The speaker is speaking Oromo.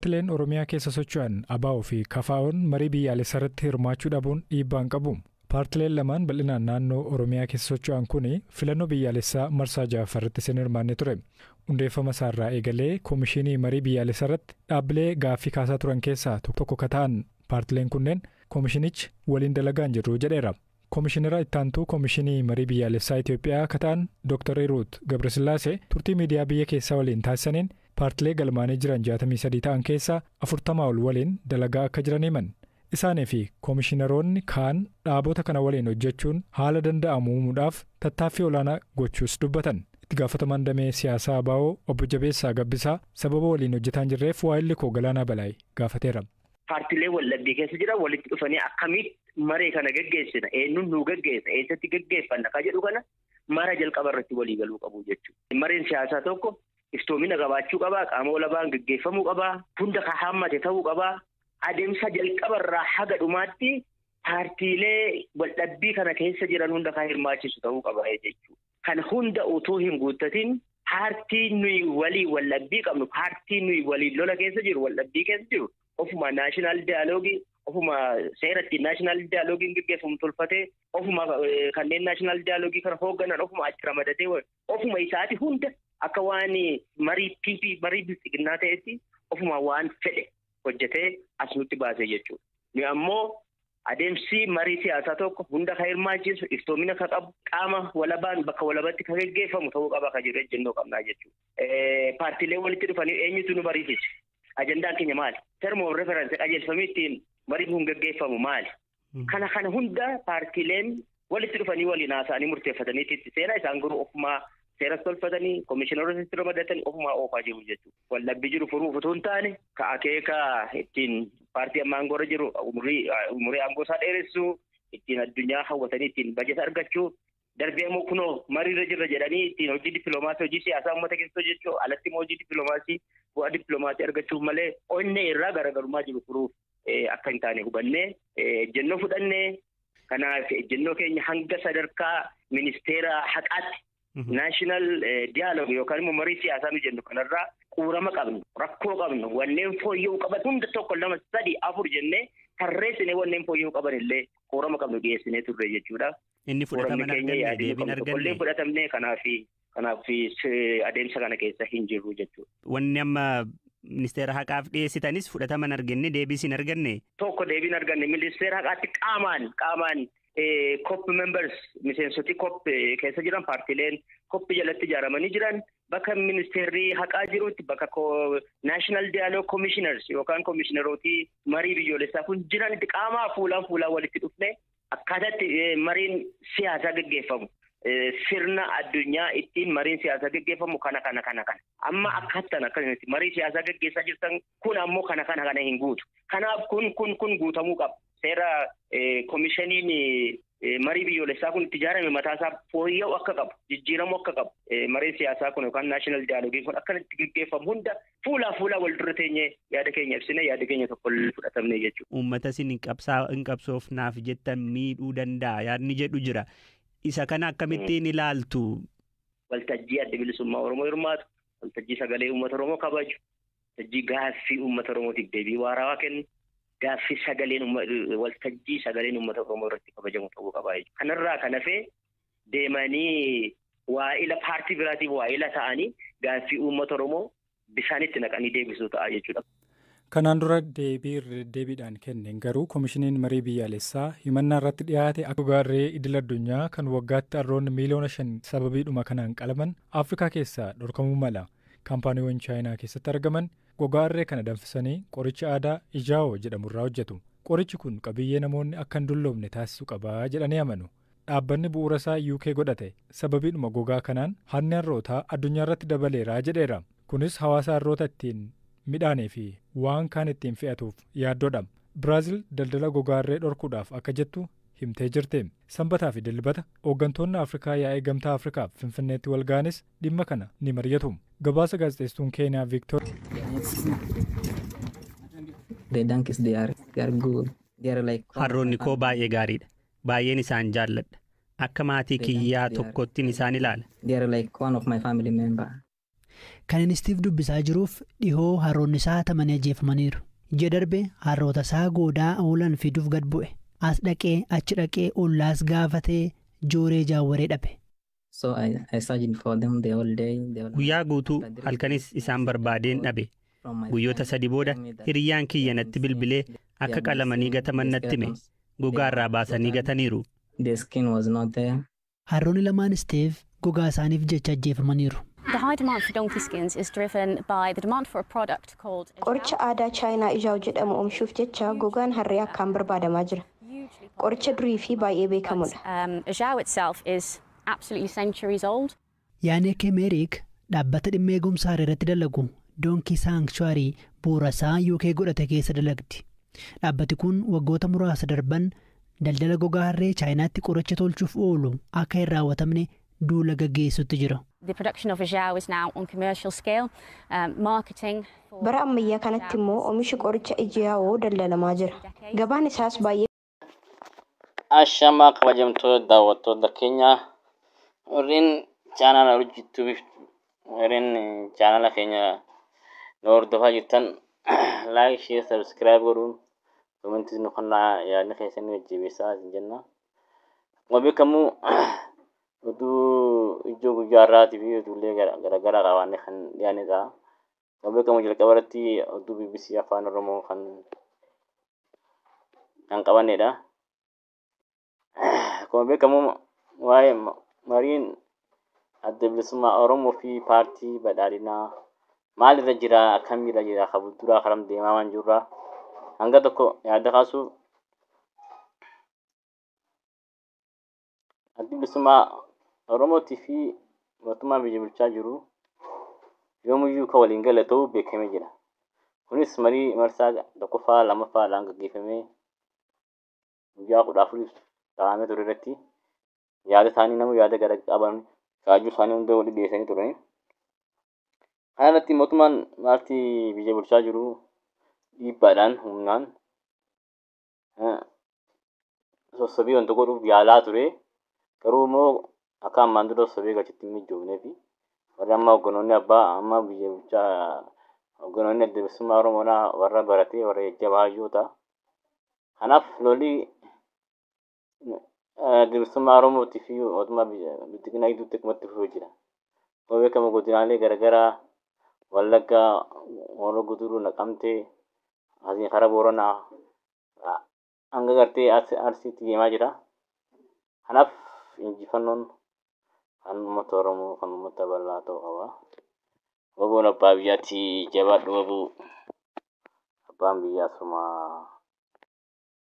Paartileen Oromiyaa keessa socho'an ABO fi KFO'n marii biyyaalessaa irratti hirmaachuu dhabuun dhiibbaan qabu. Paartileen lamaan bal'inaan naannoo Oromiyaa keessa socho'an kuni filannoo biyyaalessaa marsaa ja'affaarratti sin hirmaannee ture. Hundeeffama isaarraa eegalee Koomishinii marii biyyaalessaa irratti dhaabbilee gaaffii kaasaa turan keessaa tokko kata'an paartileen kunneen koomishinichi waliin dalagaa hin jirru jedheera. Koomishinara ittaantuu Koomishinii marii biyyaalessaa Itoophiyaa kata'an Dr. Hiruut Gabrasillaasee turtii miidiyaa biyya keessaa waliin taasisaniin paartilee galmaanii jiran 63 ta'an keessaa 40 ol waliin dalagaa akka jiran himan. Isaanii fi koomishinaroonni kaan dhaabota kana waliin hojjechuun haala danda'amu uumuudhaaf tattaaffii olaanaa gochuus dubbatan. Itti gaafatamaan damee siyaasaa ABO obbo Jabeessaa Gabbisaa sababa waliin hojjetaan jirreef waa'illi koo Galaanaa Balaay gaafateera. Paartilee wallabbii keessa jiran walitti dhufanii akkamitti maree kana gaggeessina eenyuun nu gaggeessa eessatti gaggeeffanna ka jedhu kana mara jalqaba irratti walii galuu qabu jechuudha. Mareen siyaasaa tokko iftoomina qabaachuu qabaa, qaama walabaan gaggeeffamuu qabaa, hunda ka hammate ta'uu qabaa. Adeemsa jalqabarraa haga dhumaatti paartiilee waldhabbii kana keessa jiran hunda kan hirmaachisu ta'uu qaba jechuudha. Kan hunda utuu hin guuttatin paartiin nuyi walii waldhabbii qabnu, paartiin nuyi walii lola keessa jiru, waldhabbii keessa jiru ofuma naashinaal daayaloogii, ofuma seeratti naashinaal daayaloogiin gaggeeffamu tolfatee, ofuma kanneen naashinaal daayaloogii kana hoogganan ofuma achi ramadatee ofuma isaati hunda akka waan marii bilisiginnaa ta'etti ofuma waan fedhe hojjetee as nutti baasee jechuudha. Ni ammoo adeemsi marii siyaasaa tokko hunda kan hirmaachisu iftoomina kan qabu qaama walabaan bakka walabatti kan gaggeeffamu ta'uu qaba kan jedhu ejjennoo qabnaa jechuudha. Paartiilee walitti dhufanii eenyutu nu mariisisa? Ajandaan keenya maali? Term of reference qajeelfamee ittiin mariin kun gaggeeffamu maali? Kana hunda paartiileen walitti dhufanii waliin haasa'anii murteeffatanii itti seera isaan garuu ofumaa seeras tolfatanii koomishinarota ramadatan ofumaa oofaa jiru jechuudha. Waldhabbii jiru furuuf utuu hin taane ka akeeka ittiin paartii amma aangoorra jiru umurii aangoo isaa dheeressuu, ittiin addunyaa hawwatanii ittiin bajeta argachuu, darbee immoo kunoo mariirra jirra jedhanii ittiin hojii dippiloomaasii hojii siyaasaa uummata keessa hojjechuu, alatti immoo hojii dippiloomaasii bu'aa dippiloomaasii argachuuf malee onnee irraa garaagarummaa jiru furuuf akka hin taane hubannee ejjennoo fudhannee kanaaf ejjennoo keenya hanga sadarkaa ministeera haqaatti naashinaal diyaaloogii yookaan immoo marii siyaasaa nu jennu kanarraa quurama qabnu, rakkoo qabnu, wanneen fooyya'uu qaban hunda tokko 2, 3, 4 jennee tarreessinee wanneen fooyya'uu qaban illee quurama qabnu dhiyeessinee turre jechuudha. Inni fudhatama arganne deebiin arganne. Fudhatamne kanaaf adeemsa kana keessa hin jirru jechuudha. Wanni amma ministeera haqaaf dhiyeessitanis fudhatama arganne deebiis hin arganne. Tokko deebiin arganne ministeera haqaatti qaamaan COP members miseensoti COP keessa jiran paartileen COP jalatti ijaaramanii jiran bakka ministeerri haqaa jirutti bakka national dialogue commissioners yookaan komishinerooti marii biyyoolessaa kun jiranitti qaamaa fuulaan walitti dhufne akkaataatti mariin siyaasaa gaggeeffamu. Sirna addunyaa ittiin mariin siyaasaa gaggeeffamu kana amma akkasitti marii siyaasaa gaggeessaa jirtan kun ammoo kana hin guutu. Kanaaf kun guutamuu qaba. Seera koomishiniin marii biyyoolessaa kun itti ijaarame mataasaa fooyya'u akka qabu, jijjiiramuu akka qabu. Mariin siyaasaa kun yookaan naashinaal diyaaloogii kun akkanatti gaggeeffamu hunda fuulaa wal dura teenyee yaada keenya ibsine yaada keenya tokko fudhatamne jechuudha. Uummata isin hin qabsoofnaaf jettan miidhuu danda'a yaadni jedhu jira. Isa kana akkamittiin ilaaltu? Waltajjii adda bilisummaa Oromoo hirmaatu, waltajjii sagalee uummata Oromoo kabaju, waltajjii gaaffii uummata Oromootiif deebii waarawaa kennu, gaaffii waltajjii sagaleen uummata Oromoo irratti kabajamu ta'uu qaba. Kanarraa kan hafee deemanii waa'ila paartii biraatiif waa'ila ta'anii gaaffii uummata Oromoo bisaanitti naqanii deebisuu ta'a jechuudha. Kanaan dura deebiidhaan kenneen garuu koomishiniin marii biyyaalessaa himannaa irratti dhiyaate akka gaarree idil addunyaa kan waggaatti arroonni miliyoona 5 sababiidhuma kanaan qalaman Afrikaa keessaa dhorkamuu mala. Kaampaaniiwwan Chaayinaa keessatti argaman gogaarree kana danfisanii qoricha aadaa Ijaawoo jedhamurraa hojjetu. Qorichi kun qabiyyee namoonni akka hin dulloomne taasisuu qabaa jedhanii amanu. Dhaabbanni bu'uura isaa UK godhate sababiidhuma gogaa kanaan hanni harrootaa addunyaa irratti dabaleeraa jedheera. Kunis hawaasa harroota ittiin midhaanii fi waan kaan ittiin fe'atuuf yaaddoodha. Biraazil daldala gogaarree dhorkuudhaaf akka jettu himtee jirti. Sanbataa fi dilbata hooggantoonni Afrikaa yaa'ii gamtaa Afrikaaf Finfinneetti wal ga'anis dhimma kana ni mari'atu. Gabaasa gaazexeessituun Keeniyaa Victor. Harroonni koo baay'ee gaariidha. Baay'een isaan jaalladha. Akka maatii kiyyaa tokkottiin isaan ilaala. Kan inni Steve dubbisaa jiruuf dhihoo harroonni isaa hatamanii ajjeefamaniiru. Ji'a darbe harroota isaa goodaa oolan fiduuf gad bu'e. As dhaqee achi dhaqee ollaas gaafatee jooree jaawwaree dhabe. Guyyaa guutuu halkanis isaan barbaadeen dhabe. Guyyoota 3 booda hiriyyaan kiyya natti bilbilee akka qalamanii gataman natti hime. Gogaa irraa baasanii gataniiru. Harroonni lamaan Steve gogaa isaaniif jecha ajjeefamaniiru. The high demand for donkey skins is driven by the demand for a product called Qoricha aadaa Chaayinaa Ijaaw jedhamu oomishuuf jecha gogaan harree akkaan barbaadamaa jira. Qoricha durii fi baay'ee beekamudha. Ijaaw itself is absolutely centuries old. Yaaneke Meerik dhaabbata dhimma eegumsa harree irratti dalagu Donkey Sanctuary Buurasaa UK godhate keessa dalagdi. Dhaabbati kun waggoota muraasa darban daldala gogaa harree Chaayinaatti qoricha tolchuuf oolu akka hin raawwatamne duula gaggeessutti jira. The production of Ijaaw is now on commercial scale. Marketing Bara ammayyaa kanatti immoo oomishi qoricha Ijaaw daldalamaa jira. Gabaan isaas baay'ee Ashama kabajamtoota daawwattoota keenya warreen chaanala hojjetuuf warreen chaanala keenya nu hordofaa jirtan like share subscribe godhuun comments nu kannaa yaadni keessanii wajjibeessaa jenna. Wabeekamu oduu ijoo guyyaa irraatii fi oduulee garaagaraa qabaanne kan dhiyaanidha. Wabeekamu jalqaba irratti oduu BBC Afaan Oromoo kan qabannedha. Akkuma beekamu waa'ee mariin adda bilisummaa Oromoo fi paartii badhaadhinaa maalirra jira akkamiirra jira kabulturaa karam deemaa waan jirra hanga tokko yaada kaasuuf adda bilisummaa Oromootii fi mootummaa biyya bulchaa jiru yoomuyyuu kan waliin gala ta'uu beekamee jira. Kunis marii marsaa tokkoffaa lammaffaa gaggeeffamee guyyaa 14 taa'amee ture irratti yaada isaanii nama yaada gara qaban kaajuu isaanii hunda waliin dhiyeessanii turani. Kana irratti mootummaan paartii biyya bulchaa jiru dhiibbaadhaan humnaan sossobii wanta godhuuf yaalaa ture. Garuu immoo akka ammaan dura sossobii galchitti hin mijoofnee fi warri amma hogganoonni abbaa amma biyya bulchaa hogganoonni adda bilisummaa Oromoodhaa warra baratee warra jajjabaa yoo ta'a. Kanaaf lolli adda bilisummaa Oromootii fi mootummaa biyya gidduutti akkumatti fufee jira. Akkuma beekamu godinaalee garaagaraa Wallaggaa, Horroo Guduruu, Naqamtee, asiin karaa Booranaa hanga gartee Arsiitti deemaa jira. Kanaaf injifannoon kan uummata Oromoo kan uummata bal'aa ta'uu qaba. Waboon abbaa biyyaatti jabaadhu waboo abbaan biyyaa sumaa.